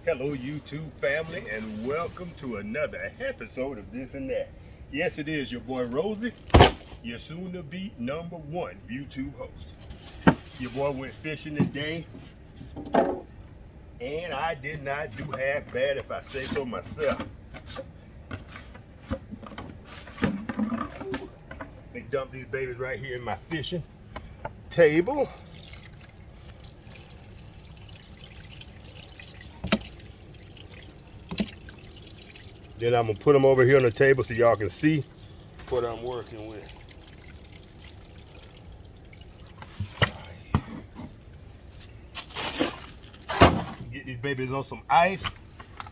Hello YouTube family, and welcome to another episode of This and That. Yes, it is your boy Rosie, your soon to be #1 YouTube host. Your boy went fishing today, and I did not do half bad if I say so myself. Let me dump these babies right here in my fishing table. Then I'm gonna put them over here on the table so y'all can see what I'm working with. Get these babies on some ice,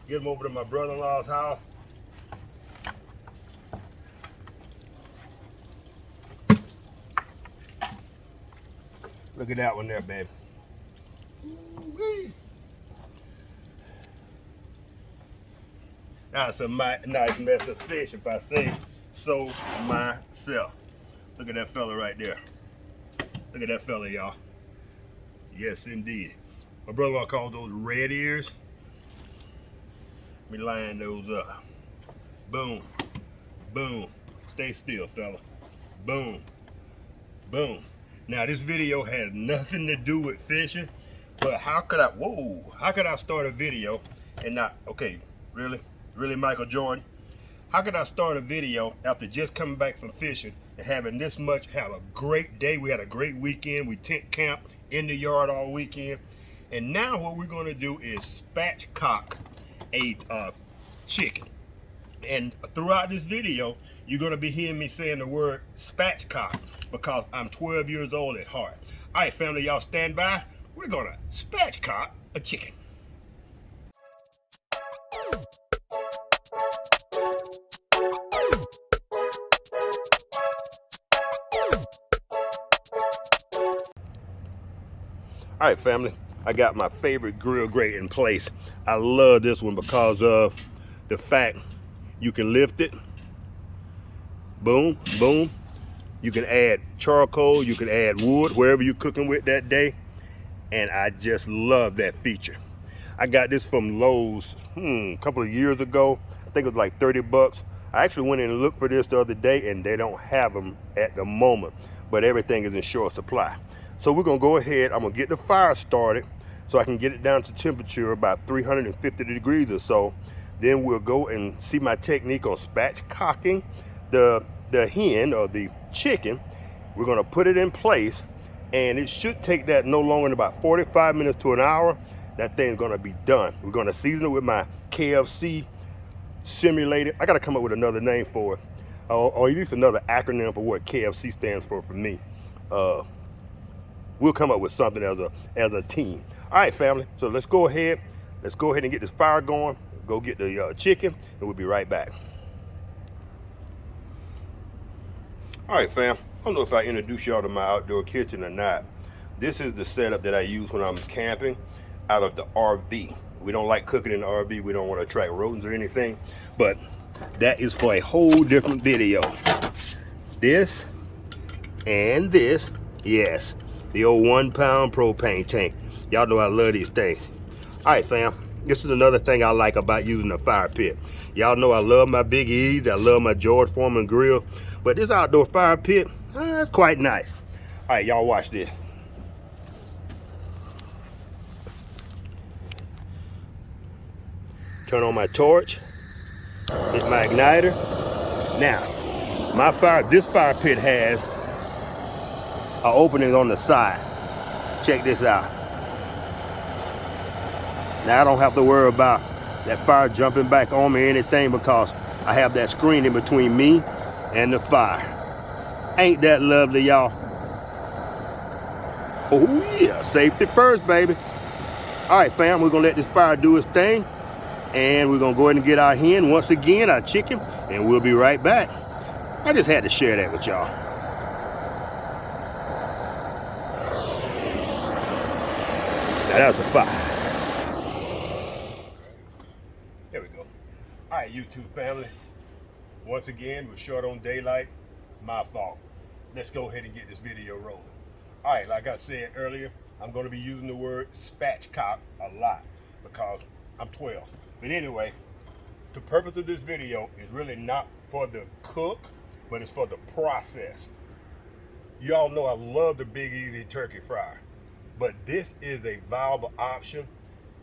get them over to my brother-in-law's house. Look at that one there, baby. Ooh-wee. That's a nice mess of fish, if I say so myself. Look at that fella right there. Look at that fella, y'all. Yes, indeed. My brother-in-law calls those red ears. Let me line those up. Boom, boom. Stay still, fella. Boom, boom. Now, this video has nothing to do with fishing, but how could I start a video and not, okay, really, Michael Jordan? How could I start a video after just coming back from fishing and having this much, have a great day? We had a great weekend. We tent camped in the yard all weekend. And now what we're gonna do is spatchcock a chicken. And throughout this video, you're gonna be hearing me saying the word spatchcock because I'm 12 years old at heart. All right, family, y'all stand by. We're gonna spatchcock a chicken. All right, family, I got my favorite grill grate in place. I love this one because of the fact you can lift it. Boom, boom. You can add charcoal, you can add wood, wherever you're cooking with that day. And I just love that feature. I got this from Lowe's a couple of years ago. I think it was like 30 bucks. I actually went in and looked for this the other day, and they don't have them at the moment, but everything is in short supply. So we're gonna go ahead, I'm gonna get the fire started so I can get it down to temperature about 350 degrees or so. Then we'll go and see my technique on spatchcocking the hen or the chicken. We're gonna put it in place, and it should take that no longer than about 45 minutes to an hour. That thing's gonna be done. We're gonna season it with my KFC simulated. I gotta come up with another name for it, or at least another acronym for what KFC stands for me. We'll come up with something as a team. All right, family. So let's go ahead and get this fire going. Go get the chicken, and we'll be right back. All right, fam. I don't know if I introduced y'all to my outdoor kitchen or not. This is the setup that I use when I'm camping out of the RV. We don't like cooking in the RV. We don't want to attract rodents or anything, but that is for a whole different video. This and this, yes. The old 1 pound propane tank. Y'all know I love these things. All right, fam. This is another thing I like about using a fire pit. Y'all know I love my Big E's. I love my George Foreman grill. But this outdoor fire pit, it's quite nice. All right, y'all watch this. Turn on my torch. Hit my igniter. Now, this fire pit has an opening on the side. Check this out. Now I don't have to worry about that fire jumping back on me or anything because I have that screen in between me and the fire. Ain't that lovely, y'all? Oh yeah, safety first, baby. All right, fam, we're gonna let this fire do its thing, and we're gonna go ahead and get our hen once again, our chicken, and we'll be right back. I just had to share that with y'all. Now that's a fire. There we go. All right, YouTube family. Once again, we're short on daylight. My fault. Let's go ahead and get this video rolling. All right, like I said earlier, I'm going to be using the word spatchcock a lot because I'm 12. But anyway, the purpose of this video is really not for the cook, but it's for the process. Y'all know I love the Big Easy turkey fryer, but this is a viable option.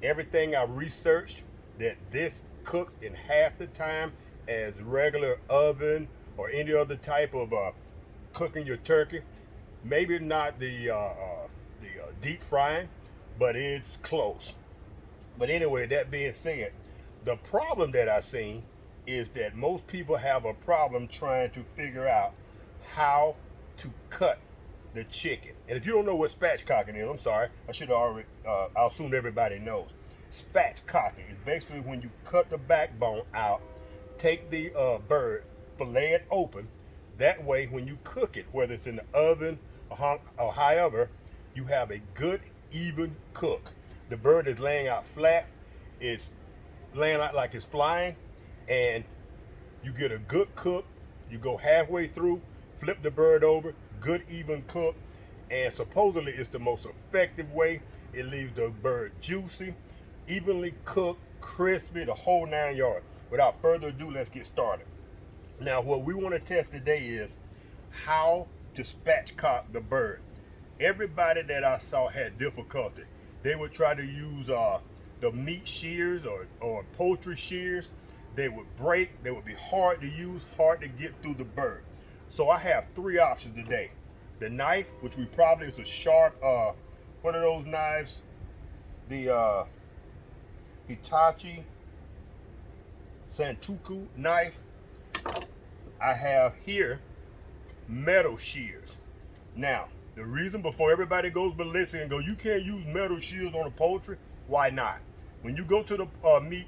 Everything I researched, that this cooks in half the time as regular oven or any other type of cooking your turkey. Maybe not the deep frying, but it's close. But anyway, that being said, the problem that I've seen is that most people have a problem trying to figure out how to cut the chicken. And if you don't know what spatchcocking is, I'm sorry, I should have already, I'll assume everybody knows. Spatchcocking is basically when you cut the backbone out, take the bird, fillet it open. That way, when you cook it, whether it's in the oven or however, you have a good, even cook. The bird is laying out flat, it's laying out like it's flying, and you get a good cook. You go halfway through, flip the bird over, good even cook, and supposedly it's the most effective way. It leaves the bird juicy, evenly cooked, crispy, the whole 9 yards. Without further ado, let's get started. Now, what we want to test today is how to spatchcock the bird. Everybody that I saw had difficulty. They would try to use the meat shears or poultry shears. They would break. They would be hard to use, hard to get through the bird. So I have three options today. The knife, which we probably is a sharp, what are those knives? The Hitachi Santoku knife. I have here metal shears. Now, the reason before everybody goes ballistic and go, you can't use metal shears on a poultry, why not? When you go to the meat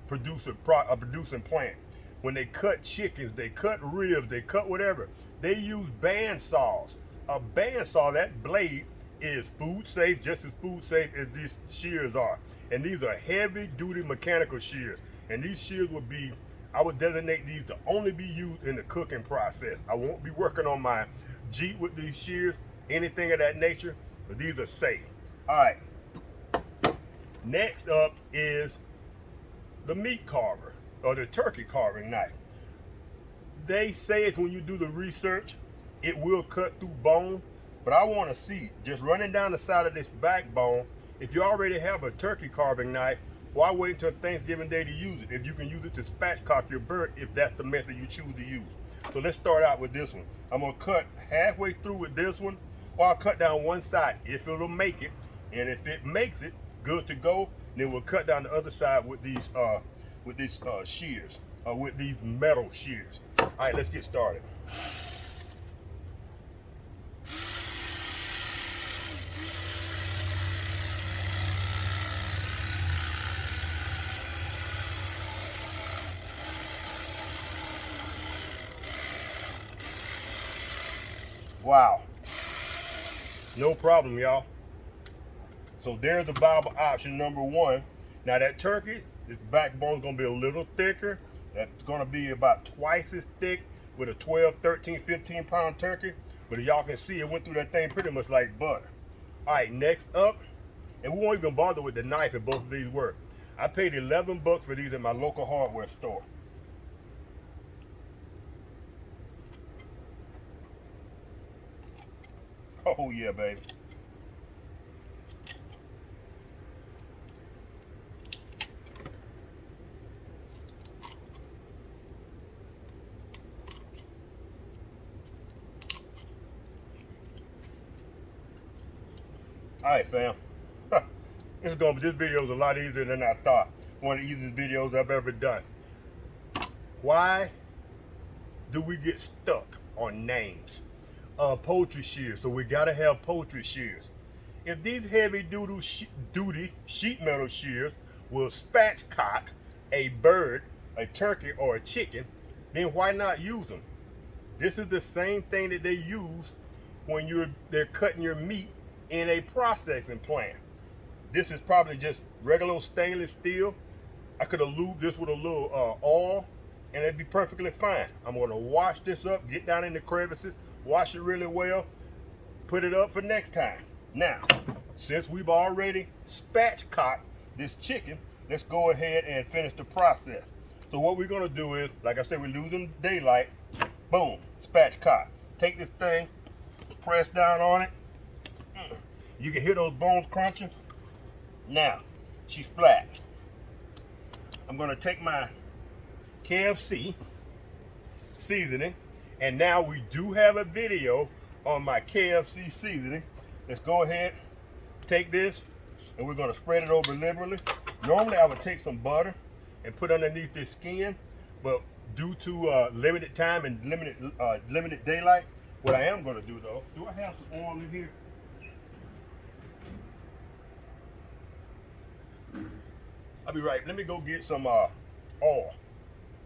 producing plant, when they cut chickens, they cut ribs, they cut whatever, they use band saws. A band saw, that blade is food safe, just as food safe as these shears are. And these are heavy duty mechanical shears. And these shears would be, I would designate these to only be used in the cooking process. I won't be working on my Jeep with these shears, anything of that nature, but these are safe. All right. Next up is the meat carver or the turkey carving knife. They say when you do the research, it will cut through bone, but I want to see, just running down the side of this backbone, if you already have a turkey carving knife, why wait until Thanksgiving Day to use it if you can use it to spatchcock your bird if that's the method you choose to use? So let's start out with this one. I'm going to cut halfway through with this one, or I'll cut down one side if it'll make it. And if it makes it, good to go. Then we'll cut down the other side with these shears, with these metal shears. All right, let's get started. Wow, no problem, y'all. So there's the viable option number one. Now that turkey, its backbone's gonna be a little thicker. That's gonna be about twice as thick with a 12, 13, 15 pound turkey. But y'all can see it went through that thing pretty much like butter. All right, next up, and we won't even bother with the knife if both of these work. I paid 11 bucks for these at my local hardware store. Oh yeah, baby. All right, fam. This video is a lot easier than I thought. One of the easiest videos I've ever done. Why do we get stuck on names? Poultry shears, so we gotta have poultry shears. If these heavy duty sheet metal shears will spatchcock a bird, a turkey, or a chicken, then why not use them? This is the same thing that they use when they're cutting your meat in a processing plant. This is probably just regular stainless steel. I could have lubed this with a little oil and it'd be perfectly fine. I'm gonna wash this up, get down in the crevices, wash it really well, put it up for next time. Now, since we've already spatchcocked this chicken, let's go ahead and finish the process. So what we're gonna do is, like I said, we're losing daylight. Boom, spatchcock. Take this thing, press down on it. You can hear those bones crunching. Now, she's flat. I'm gonna take my KFC seasoning, and now we do have a video on my KFC seasoning. Let's go ahead, take this, and we're gonna spread it over liberally. Normally I would take some butter and put underneath this skin, but due to limited time and limited daylight, what I am gonna do though, do I have some oil in here? I'll be right. Let me go get some oil,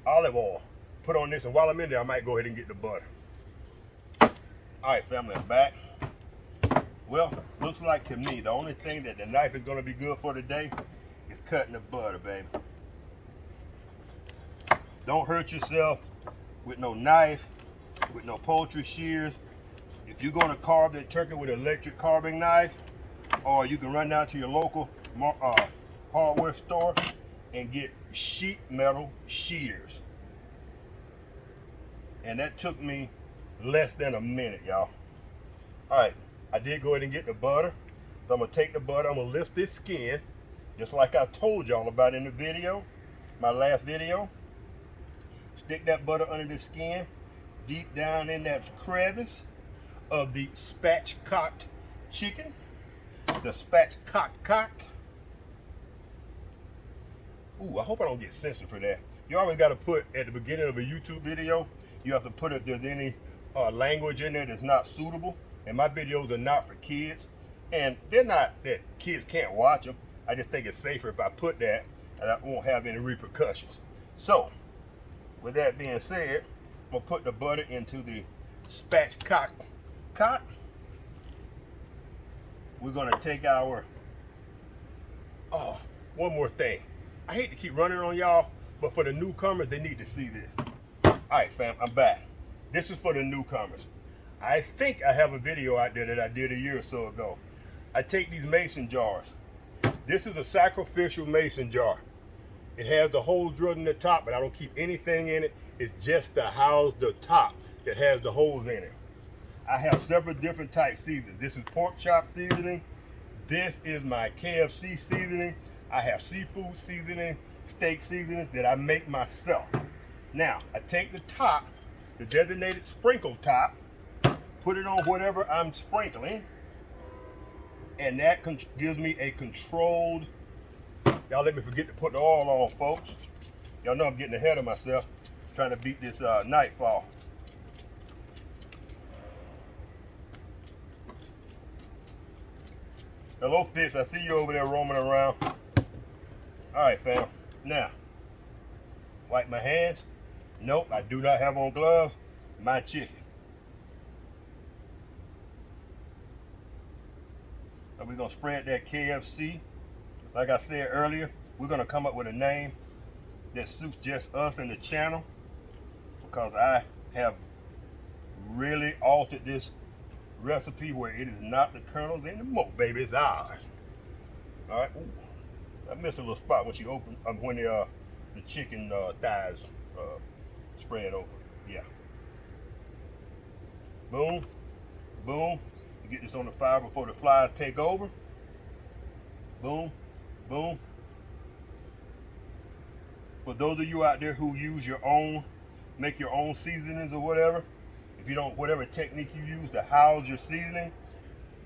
olive oil. Put on this, and while I'm in there, I might go ahead and get the butter. All right, family, I'm back. Well, looks like to me, the only thing that the knife is gonna be good for today is cutting the butter, baby. Don't hurt yourself with no knife, with no poultry shears. If you're gonna carve that turkey with an electric carving knife, or you can run down to your local hardware store and get sheet metal shears. And that took me less than a minute, y'all. All right, I did go ahead and get the butter. So I'm gonna take the butter, I'm gonna lift this skin, just like I told y'all about in the video, my last video. Stick that butter under the skin, deep down in that crevice of the spatchcocked chicken, the spatchcocked cock. Ooh, I hope I don't get censored for that. You always got to put at the beginning of a YouTube video, you have to put if there's any language in there that's not suitable. And my videos are not for kids. And they're not that kids can't watch them. I just think it's safer if I put that, and I won't have any repercussions. So, with that being said, I'm going to put the butter into the spatchcock pot. We're going to take our, one more thing. I hate to keep running on y'all, but for the newcomers, they need to see this. All right, fam, I'm back. This is for the newcomers. I think I have a video out there that I did a year or so ago. I take these mason jars. This is a sacrificial mason jar. It has the holes drilled in the top, but I don't keep anything in it. It's just to house the top that has the holes in it. I have several different type seasonings. This is pork chop seasoning. This is my KFC seasoning. I have seafood seasoning, steak seasonings that I make myself. Now, I take the top, the designated sprinkle top, put it on whatever I'm sprinkling, and that gives me a controlled, y'all let me forget to put the oil on, folks. Y'all know I'm getting ahead of myself, trying to beat this nightfall. Hello, Fitz, I see you over there roaming around. All right, fam. Now, wipe my hands. Nope, I do not have on gloves. My chicken. Now we're gonna spread that KFC. Like I said earlier, we're gonna come up with a name that suits just us and the channel, because I have really altered this recipe where it is not the Colonel's anymore, baby. It's ours. All right. Ooh. I missed a little spot when she opened, when the chicken thighs spread over. Yeah. Boom, boom. You get this on the fire before the flies take over. Boom, boom. For those of you out there who use your own, make your own seasonings or whatever, if you don't, whatever technique you use to house your seasoning,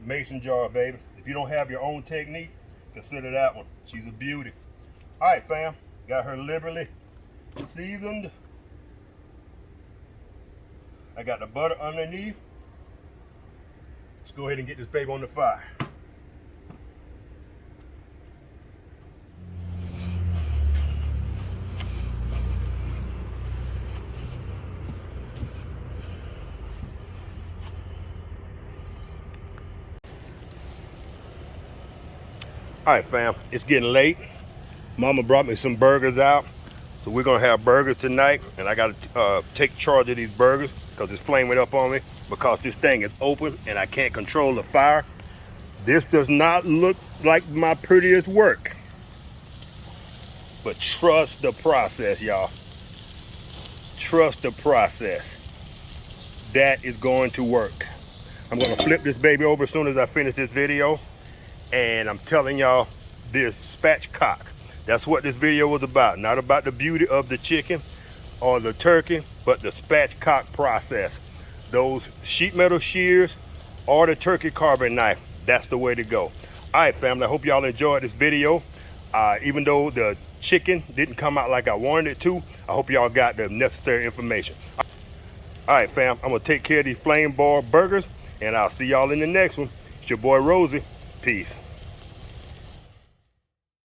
mason jar, baby. If you don't have your own technique, consider that one. She's a beauty. All right, fam. Got her liberally seasoned. I got the butter underneath. Let's go ahead and get this baby on the fire. All right, fam, it's getting late. Mama brought me some burgers out. So we're gonna have burgers tonight, and I gotta take charge of these burgers because it's flaming up on me because this thing is open and I can't control the fire. This does not look like my prettiest work. But trust the process, y'all. Trust the process. That is going to work. I'm gonna flip this baby over as soon as I finish this video. And I'm telling y'all, this spatchcock, that's what this video was about. Not about the beauty of the chicken or the turkey, but the spatchcock process. Those sheet metal shears or the turkey carving knife, that's the way to go. All right, family, I hope y'all enjoyed this video. Even though the chicken didn't come out like I wanted it to, I hope y'all got the necessary information. All right, fam, I'm gonna take care of these flame bar burgers, and I'll see y'all in the next one. It's your boy Rosie. Peace.